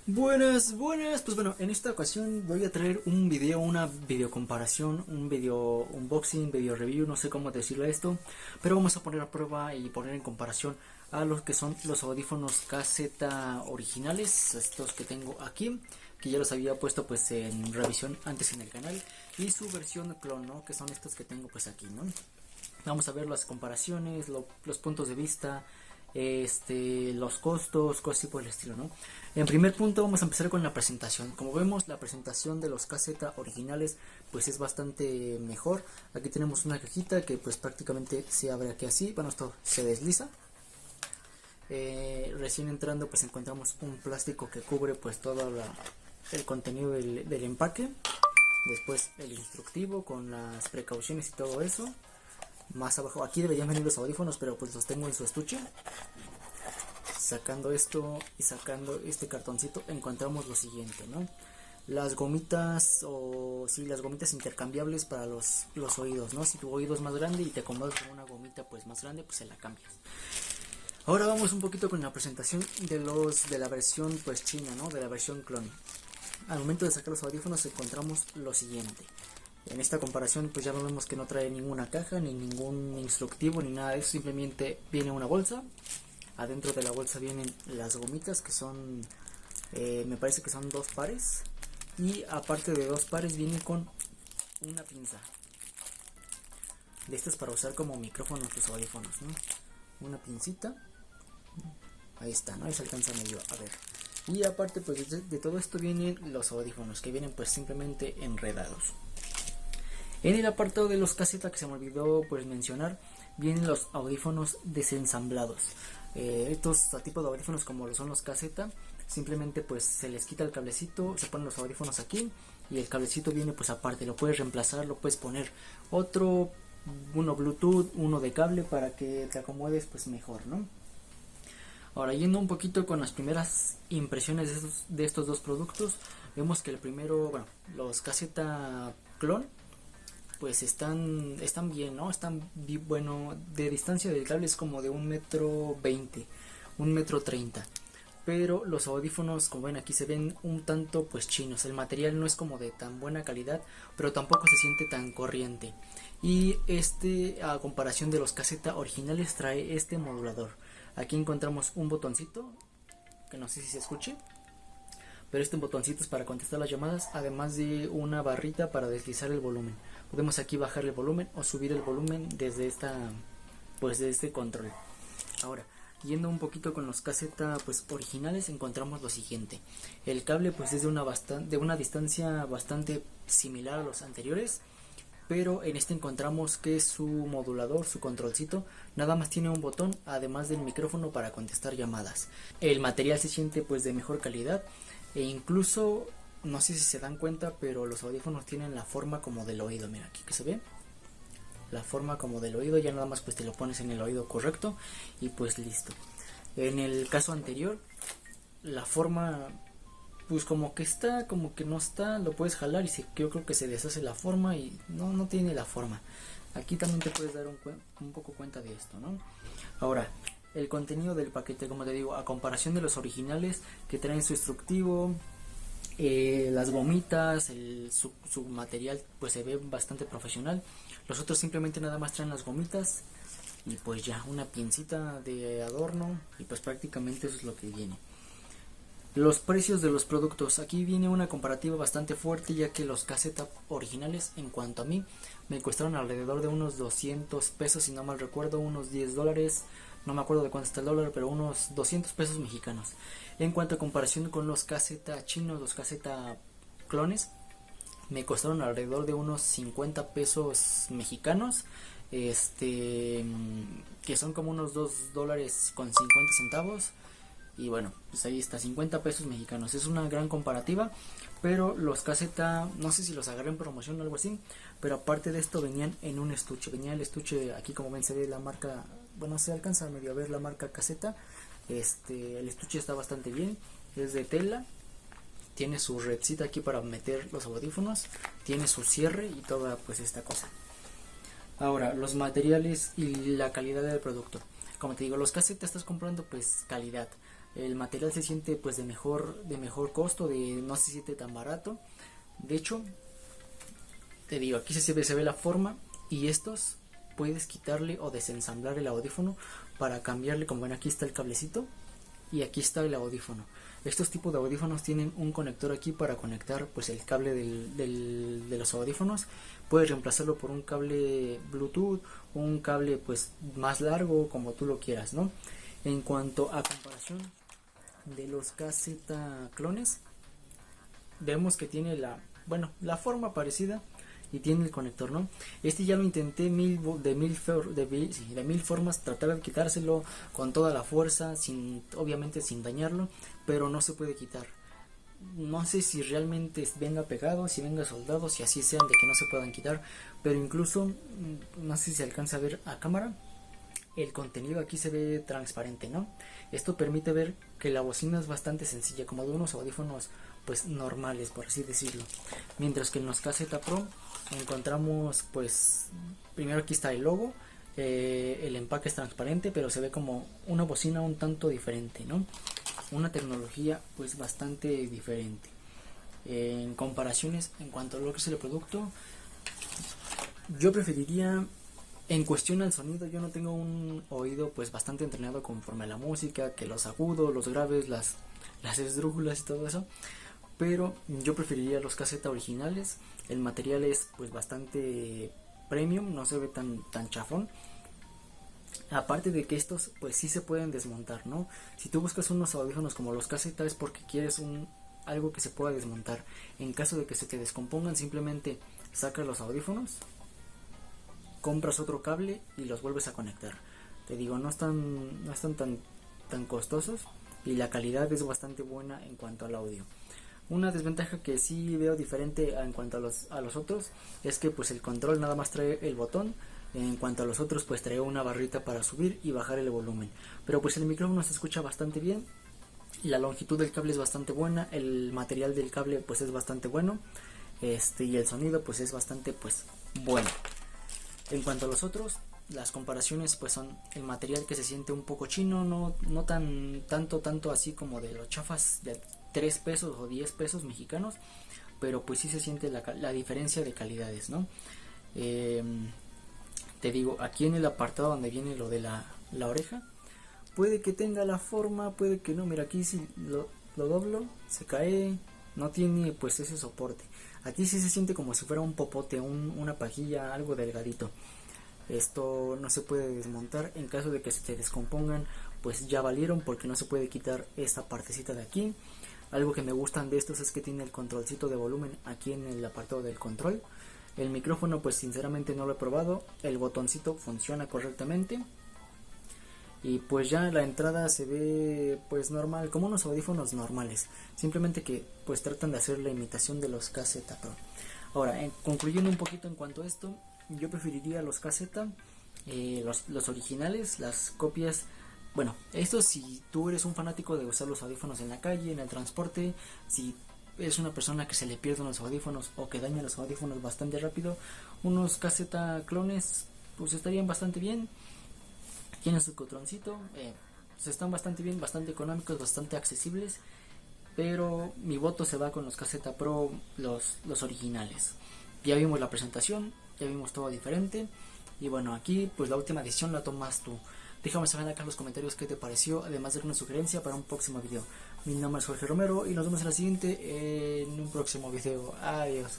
Buenas, buenas. Pues bueno, en esta ocasión voy a traer un video, una video comparación, un video unboxing, video review, no sé cómo decirlo esto, pero vamos a poner a prueba y poner en comparación a los que son los audífonos KZ originales, estos que tengo aquí, que ya los había puesto pues en revisión antes en el canal, y su versión clon, ¿no? Que son estos que tengo pues aquí, ¿no? Vamos a ver las comparaciones, los puntos de vista, los costos, cosas así por el estilo, ¿no? En primer punto vamos a empezar con la presentación. Como vemos, la presentación de los KZ originales pues es bastante mejor. Aquí tenemos una cajita que pues prácticamente se abre aquí así. Bueno, esto se desliza. Recién entrando pues encontramos un plástico que cubre pues todo el contenido del empaque. Después el instructivo con las precauciones y todo eso. Más abajo, aquí deberían venir los audífonos, pero pues los tengo en su estuche. Sacando esto y sacando este cartoncito encontramos lo siguiente, ¿no? Las gomitas, o sí, las gomitas intercambiables para los oídos, ¿no? Si tu oído es más grande y te acomodas con una gomita pues más grande, pues se la cambias. Ahora vamos un poquito con la presentación de la versión pues china, ¿no? De la versión clon. Al momento de sacar los audífonos encontramos lo siguiente. En esta comparación pues ya vemos que no trae ninguna caja, ni ningún instructivo, ni nada de eso. Simplemente viene una bolsa. Adentro de la bolsa vienen las gomitas, que son, me parece que son 2 pares. Y aparte de 2 pares viene con una pinza. De estas para usar como micrófono tus audífonos, ¿no? Una pincita. Ahí está, ¿no? Ahí se alcanza medio a ver. Y aparte pues de todo esto vienen los audífonos, que vienen pues simplemente enredados. En el apartado de los KZ, que se me olvidó pues mencionar, vienen los audífonos desensamblados. Estos tipos de audífonos como lo son los KZ, simplemente pues se les quita el cablecito, se ponen los audífonos aquí y el cablecito viene pues aparte. Lo puedes reemplazar, lo puedes poner otro, uno Bluetooth, uno de cable para que te acomodes pues mejor, ¿no? Ahora, yendo un poquito con las primeras impresiones de estos dos productos, vemos que el primero, bueno, los KZ Clone pues están bien, ¿no? Están bueno, de distancia del cable es como de 1,20 m, 1,30 m. Pero los audífonos, como ven aquí, se ven un tanto pues chinos. El material no es como de tan buena calidad, pero tampoco se siente tan corriente. Y a comparación de los KZ originales, trae este modulador. Aquí encontramos un botoncito, que no sé si se escuche, pero este botoncito es para contestar las llamadas, además de una barrita para deslizar el volumen. Podemos aquí bajar el volumen o subir el volumen desde desde este control. Ahora, yendo un poquito con los KZ pues originales, encontramos lo siguiente. El cable pues es de una distancia bastante similar a los anteriores, pero en este encontramos que su modulador, su controlcito, nada más tiene un botón, además del micrófono para contestar llamadas. El material se siente pues de mejor calidad, e incluso, no sé si se dan cuenta, pero los audífonos tienen la forma como del oído. Mira aquí que se ve la forma como del oído, ya nada más pues te lo pones en el oído correcto y pues listo. En el caso anterior, la forma pues como que está, como que no está, lo puedes jalar y yo creo que se deshace la forma y no tiene la forma. Aquí también te puedes dar un poco cuenta de esto, ¿no? Ahora, el contenido del paquete, como te digo, a comparación de los originales que traen su instructivo, las gomitas, su material pues se ve bastante profesional. Los otros simplemente nada más traen las gomitas y pues ya una pincita de adorno y pues prácticamente eso es lo que viene. Los precios de los productos, aquí viene una comparativa bastante fuerte, ya que los KZ originales, en cuanto a mí, me costaron alrededor de unos 200 pesos, si no mal recuerdo, unos 10 dólares, no me acuerdo de cuánto está el dólar, pero unos 200 pesos mexicanos. En cuanto a comparación con los KZ chinos, los KZ clones, me costaron alrededor de unos 50 pesos mexicanos, que son como unos 2 dólares con 50 centavos. Y bueno, pues ahí está, 50 pesos mexicanos. Es una gran comparativa, pero los KZ, no sé si los agarré en promoción o algo así, pero aparte de esto venían en un estuche. Venía el estuche, aquí como ven se ve la marca, bueno, se alcanza medio a ver la marca KZ. El estuche está bastante bien, es de tela, tiene su redcita aquí para meter los audífonos, tiene su cierre y toda pues esta cosa. Ahora, los materiales y la calidad del producto. Como te digo, los KZ estás comprando pues calidad. El material se siente pues de mejor costo, no se siente tan barato. De hecho, te digo, aquí se ve la forma, y estos puedes quitarle o desensamblar el audífono para cambiarle. Como ven, aquí está el cablecito y aquí está el audífono. Estos tipos de audífonos tienen un conector aquí para conectar pues el cable de los audífonos. Puedes reemplazarlo por un cable Bluetooth, un cable pues más largo, como tú lo quieras, ¿no? En cuanto a comparación de los KZ clones, vemos que tiene la forma parecida y tiene el conector, ¿no? Este ya lo intenté de mil formas, tratar de quitárselo con toda la fuerza, obviamente sin dañarlo, pero no se puede quitar. No sé si realmente venga pegado, si venga soldado, si así sean de que no se puedan quitar, pero incluso, no sé si se alcanza a ver a cámara, el contenido aquí se ve transparente, ¿no? Esto permite ver que la bocina es bastante sencilla, como de unos audífonos pues normales, por así decirlo. Mientras que en los KZ Pro encontramos pues primero aquí está el logo, el empaque es transparente, pero se ve como una bocina un tanto diferente, ¿no? Una tecnología pues bastante diferente. En comparaciones en cuanto a lo que es el producto, yo preferiría, en cuestión al sonido, yo no tengo un oído pues bastante entrenado conforme a la música, que los agudos, los graves, las esdrújulas y todo eso, pero yo preferiría los KZ originales. El material es pues bastante premium, no se ve tan chafón. Aparte de que estos pues sí se pueden desmontar, ¿no? Si tú buscas unos audífonos como los KZ es porque quieres algo que se pueda desmontar. En caso de que se te descompongan, simplemente sacas los audífonos, compras otro cable y los vuelves a conectar. Te digo, no están tan costosos, y la calidad es bastante buena en cuanto al audio. Una desventaja que sí veo diferente en cuanto a los otros es que pues el control nada más trae el botón. En cuanto a los otros pues trae una barrita para subir y bajar el volumen, pero pues el micrófono se escucha bastante bien. La longitud del cable es bastante buena, el material del cable pues es bastante bueno, y el sonido pues es bastante pues bueno. En cuanto a los otros, las comparaciones pues son el material, que se siente un poco chino, no tanto así como de los chafas de 3 pesos o 10 pesos mexicanos, pero pues sí se siente la diferencia de calidades, ¿no? Te digo, aquí en el apartado donde viene lo de la oreja, puede que tenga la forma, puede que no. Mira, aquí si lo doblo, se cae, no tiene pues ese soporte. Aquí sí se siente como si fuera un popote, una pajilla, algo delgadito. Esto no se puede desmontar. En caso de que se te descompongan, pues ya valieron, porque no se puede quitar esta partecita de aquí. Algo que me gustan de estos es que tiene el controlcito de volumen aquí en el apartado del control. El micrófono pues sinceramente no lo he probado, el botoncito funciona correctamente, y pues ya la entrada se ve pues normal, como unos audífonos normales, simplemente que pues tratan de hacer la imitación de los KZ Pro. Ahora, concluyendo un poquito en cuanto a esto, yo preferiría los KZ, los originales, las copias. Bueno, esto si tú eres un fanático de usar los audífonos en la calle, en el transporte, si es una persona que se le pierden los audífonos o que daña los audífonos bastante rápido, unos KZ clones pues estarían bastante bien. Tienen su cotroncito, pues están bastante bien, bastante económicos, bastante accesibles, pero mi voto se va con los KZ Pro, los originales. Ya vimos la presentación, ya vimos todo diferente, y bueno, aquí pues la última decisión la tomas tú. Déjame saber acá en los comentarios qué te pareció, además de una sugerencia para un próximo video. Mi nombre es Jorge Romero y nos vemos en la siguiente, en un próximo video. Adiós.